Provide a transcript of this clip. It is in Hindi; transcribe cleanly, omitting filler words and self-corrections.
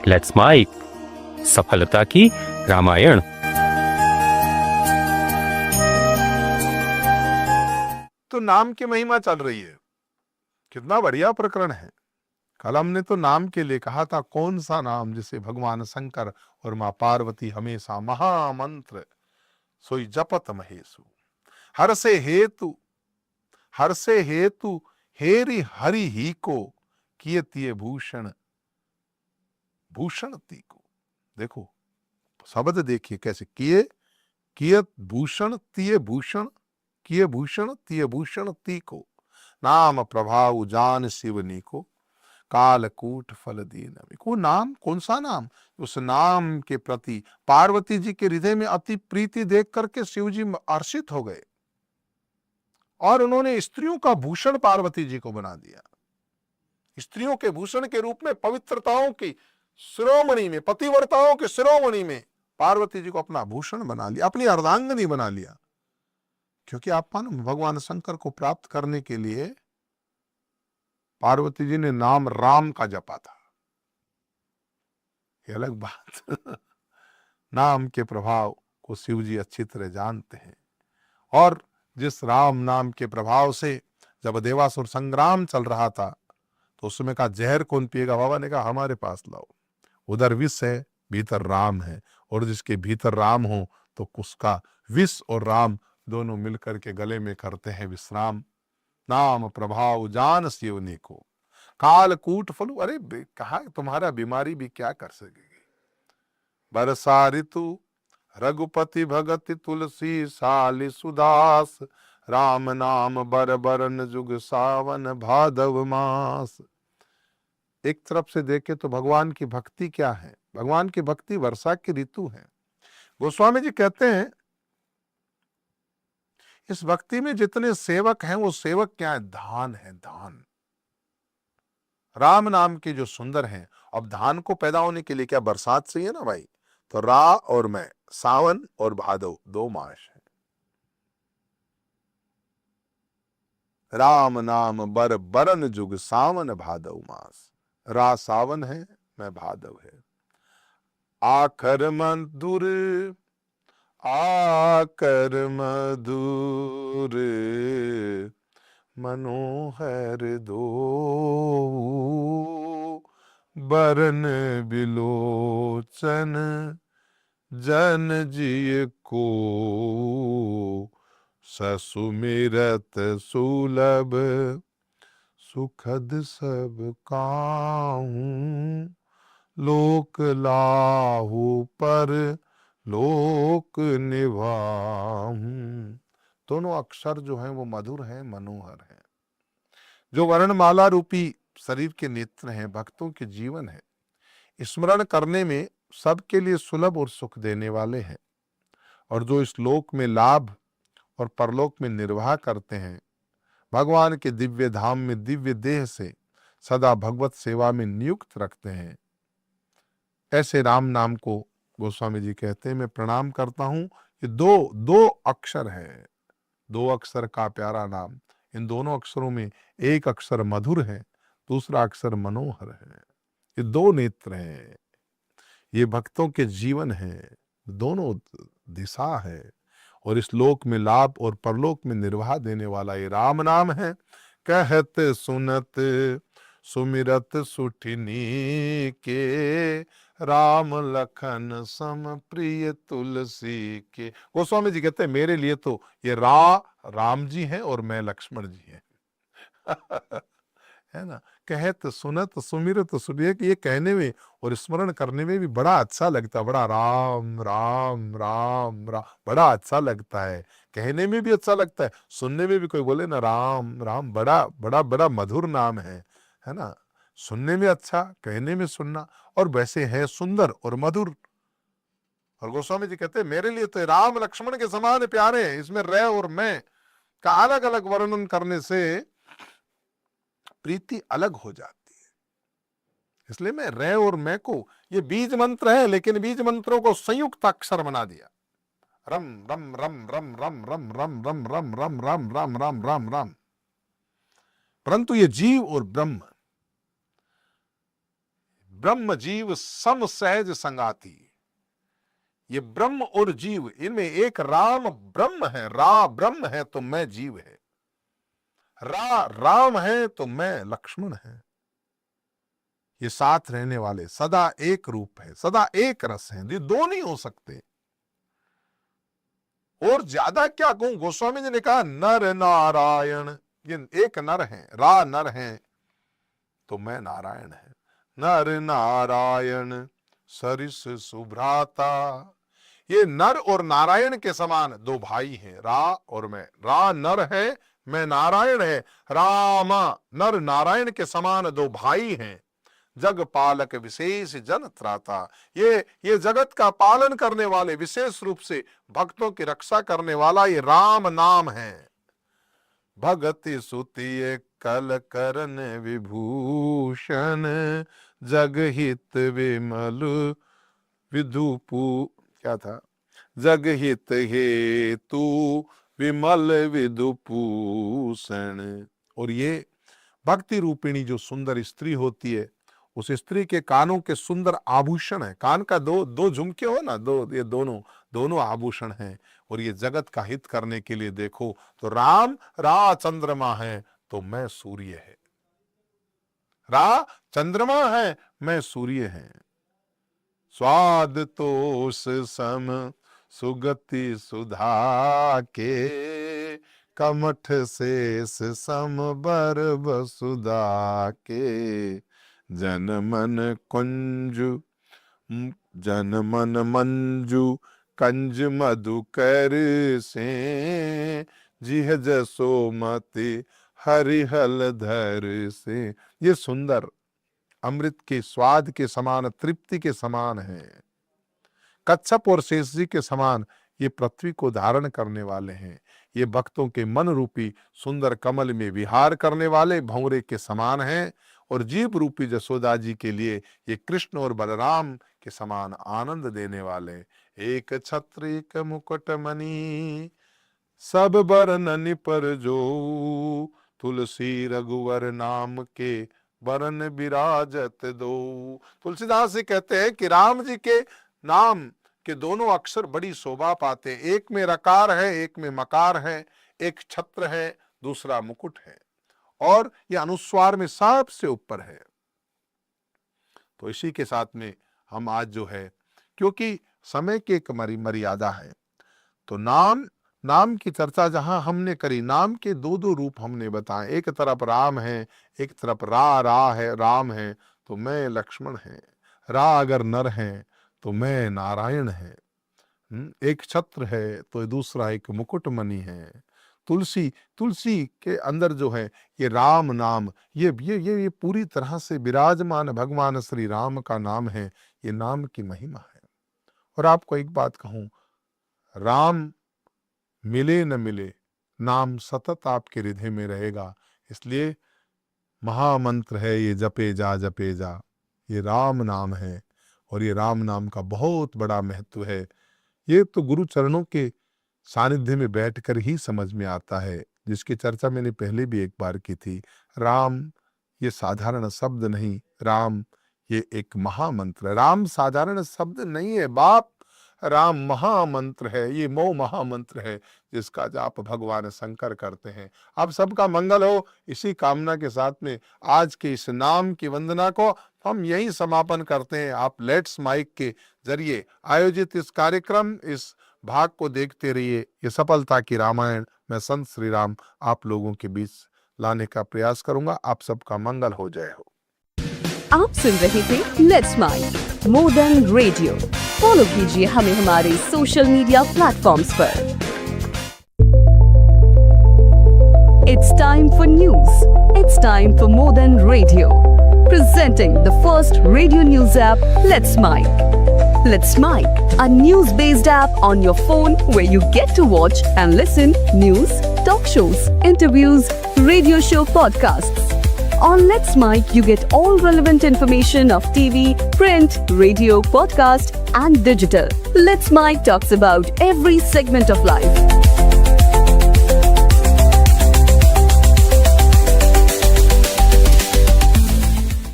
लेट्स माइक सफलता की रामायण। तो नाम की महिमा चल रही है। कितना बढ़िया प्रकरण है। कल हमने तो नाम के लिए कहा था, कौन सा नाम जिसे भगवान शंकर और मां पार्वती हमेशा महामंत्र सोई जपत महेशु। हर से हेतु हेरी हरि ही को किए भूषण भूषण ती को। देखो शब्द देखिए कैसे, किए कियत भूषण तिये भूषण, किए भूषण तिये भूषण ती को। नाम प्रभाव जान शिवनी को, कालकूट फल दीन। को नाम, कौन सा नाम? उस नाम के प्रति पार्वती जी के हृदय में अति प्रीति देख करके शिव जी हर्षित हो गए और उन्होंने स्त्रियों का भूषण पार्वती जी को बना दिया। स्त्रियों के भूषण के रूप में, पवित्रताओं की शिरोमणि में, पतिव्रताओं के शिरोमणि में पार्वती जी को अपना भूषण बना लिया, अपनी अर्धांगिनी बना लिया। क्योंकि अपन भगवान शंकर को प्राप्त करने के लिए पार्वती जी ने नाम राम का जपा था, ये अलग बात। नाम के प्रभाव को शिव जी अच्छी तरह जानते हैं। और जिस राम नाम के प्रभाव से जब देवासुर संग्राम चल रहा था तो उसमें कहा जहर कौन पिएगा? बाबा ने कहा हमारे पास लाओ। उधर विष है, भीतर राम है, और जिसके भीतर राम हो तो उसका विष और राम दोनों मिलकर के गले में करते हैं विश्राम। नाम प्रभाव जान शिवनी को, कालकूट फलु। अरे कहा तुम्हारा बीमारी भी क्या कर सकेगी। बरसा ऋतु रघुपति भगति तुलसी साली सुदास, राम नाम बर बरन जुग सावन भादव मास। एक तरफ से देखे तो भगवान की भक्ति क्या है? भगवान की भक्ति वर्षा की ऋतु है। गोस्वामी जी कहते हैं इस भक्ति में जितने सेवक हैं वो सेवक क्या है? धान है, धान। राम नाम के जो सुंदर हैं। अब धान को पैदा होने के लिए क्या बरसात चाहिए ना भाई? तो रा और मैं, सावन और भादव 2 मास है। राम नाम बर बरन जुग सावन भादव मास। रा सावन है, मैं भादव है। आखर मधुर मनोहर दो, बरन बिलोचन जन जिय को, ससुमिरत सुलभ सुखद सब काहू, लोक लाहु पर लोक निभाहू। दोनों अक्षर जो हैं वो मधुर हैं, मनोहर हैं। जो वर्णमाला रूपी शरीर के नेत्र हैं, भक्तों के जीवन है, स्मरण करने में सबके लिए सुलभ और सुख देने वाले हैं। और जो इस लोक में लाभ और परलोक में निर्वाह करते हैं, भगवान के दिव्य धाम में दिव्य देह से सदा भगवत सेवा में नियुक्त रखते हैं, ऐसे राम नाम को गोस्वामी जी कहते हैं मैं प्रणाम करता हूं। ये दो अक्षर है, 2 अक्षर का प्यारा नाम। इन दोनों अक्षरों में एक अक्षर मधुर है, दूसरा अक्षर मनोहर है। ये 2 नेत्र हैं, ये भक्तों के जीवन है, दोनों दिशा है। और इस लोक में लाभ और परलोक में निर्वाह देने वाला ये राम नाम है। कहत सुनत सुमिरत सुठिनी के, राम लखन सम प्रिय तुलसी के। गोस्वामी जी कहते हैं मेरे लिए तो ये राम जी हैं और मैं लक्ष्मण जी हैं। है ना। कहत सुनत सुमिरत सुनिए कि ये कहने में और स्मरण करने में भी बड़ा अच्छा लगता है। बड़ा राम राम राम राम, बड़ा अच्छा लगता है। कहने में भी अच्छा लगता है, सुनने में भी कोई बोले ना राम राम, बड़ा बड़ा बड़ा मधुर नाम है ना। सुनने में अच्छा, कहने में सुनना, और वैसे है सुंदर और मधुर। और गोस्वामी जी कहते हैं मेरे लिए तो राम लक्ष्मण के समान प्यारे हैं। इसमें रे और मैं का अलग अलग वर्णन करने से प्रीति अलग हो जाती है। इसलिए मैं रे और मैं को, ये बीज मंत्र है लेकिन बीज मंत्रों को संयुक्त अक्षर बना दिया। रम रम रम रम रम रम रम रम रम रम रम रम रम रम रम। परंतु ये जीव और ब्रह्म, ब्रह्म जीव सम सहज संगाती। ये ब्रह्म और जीव, इनमें एक राम ब्रह्म है, रा ब्रह्म है तो मैं जीव है, रा राम है तो मैं लक्ष्मण है। ये साथ रहने वाले सदा एक रूप है, सदा एक रस है, ये दो नहीं हो सकते। और ज्यादा क्या कहूं, गोस्वामी जी ने कहा नर नारायण, ये एक नर है, रा नर है तो मैं नारायण है। नर नारायण सरिस सुभ्राता, ये नर और नारायण के समान दो भाई हैं, रा और मैं। रा नर है, मैं नारायण है। रामा नर नारायण के समान दो भाई हैं। जग पालक विशेष जन त्राता, ये जगत का पालन करने वाले, विशेष रूप से भक्तों की रक्षा करने वाला ये राम नाम है। भगति सुतिय कल करन विभूषण, जगहित विमल विदुपू, क्या था, जगहित हेतु विमल विदुपूषण। और ये भक्ति रूपिणी जो सुंदर स्त्री होती है, उस स्त्री के कानों के सुंदर आभूषण है। कान का दो झुमके हो ना, ये दोनों आभूषण हैं। और ये जगत का हित करने के लिए देखो तो राम रा चंद्रमा है तो मैं सूर्य है, रा चंद्रमा है मैं सूर्य है। स्वाद तोष सम सुगति सुधा के, कमठ शेष सम बर वसुधा के। जन मन मंजू कंज मधुकर से, जिह जसो मति हरिहल धर से। ये सुंदर अमृत के स्वाद के समान, तृप्ति के समान है। कच्छप और शेष जी के समान ये पृथ्वी को धारण करने वाले हैं। ये भक्तों के मन रूपी सुंदर कमल में विहार करने वाले भंवरे के समान हैं। और जीव रूपी जसोदा जी के लिए ये कृष्ण और बलराम के समान आनंद देने वाले। एक छत्र एक मुकुट मणि, सब बरन पर जो, तुलसी रघुवर नाम के बरन विराजत दो। तुलसीदास जी कहते हैं कि राम जी के नाम के दोनों अक्षर बड़ी शोभा पाते। एक में रकार है, एक में मकार है, एक छत्र है, दूसरा मुकुट है, और यह अनुस्वार में सबसे ऊपर है। तो इसी के साथ में हम आज जो है, क्योंकि समय की एक मर्यादा है, तो नाम की चर्चा जहां हमने करी, नाम के दो रूप हमने बताए। एक तरफ राम है, एक तरफ रा है, राम है तो मैं लक्ष्मण है, रा अगर नर है तो मैं नारायण है, एक छत्र है तो दूसरा एक मुकुटमणि है। तुलसी के अंदर जो है ये राम नाम, ये पूरी तरह से विराजमान भगवान श्री राम का नाम है। ये नाम की महिमा है। और आपको एक बात कहूं, राम मिले न मिले, नाम सतत आपके हृदय में रहेगा। इसलिए महामंत्र है ये, जपे जा, ये राम नाम है। और ये राम नाम का बहुत बड़ा महत्व है। ये तो गुरु चरणों के सानिध्य में बैठकर ही समझ में आता है, जिसकी चर्चा मैंने पहले भी एक बार की थी। राम ये साधारण शब्द नहीं, राम ये एक महामंत्र है। राम साधारण शब्द नहीं है बाप, राम महामंत्र है। ये महामंत्र है जिसका जाप भगवान शंकर करते हैं। आप सबका मंगल हो, इसी कामना के साथ में आज के इस नाम की वंदना को हम यही समापन करते हैं। आप लेट्स माइक के जरिए आयोजित इस कार्यक्रम, इस भाग को देखते रहिए। ये सफलता की रामायण मैं संत श्री राम आप लोगों के बीच लाने का प्रयास करूंगा। आप सबका मंगल हो, जय हो। आप सुन रहे थे let's mic more than radio. Follow कीजिए हमें हमारे सोशल मीडिया प्लेटफॉर्म्स पर। It's time for news. It's time for more than radio. Presenting the first radio news app, Let's Mic. Let's Mic, a news-based app on your phone where you get to watch and listen news, talk shows, interviews, radio show podcasts. On Let's Mic, you get all relevant information of TV, print, radio, podcast, and digital. Let's Mic talks about every segment of life.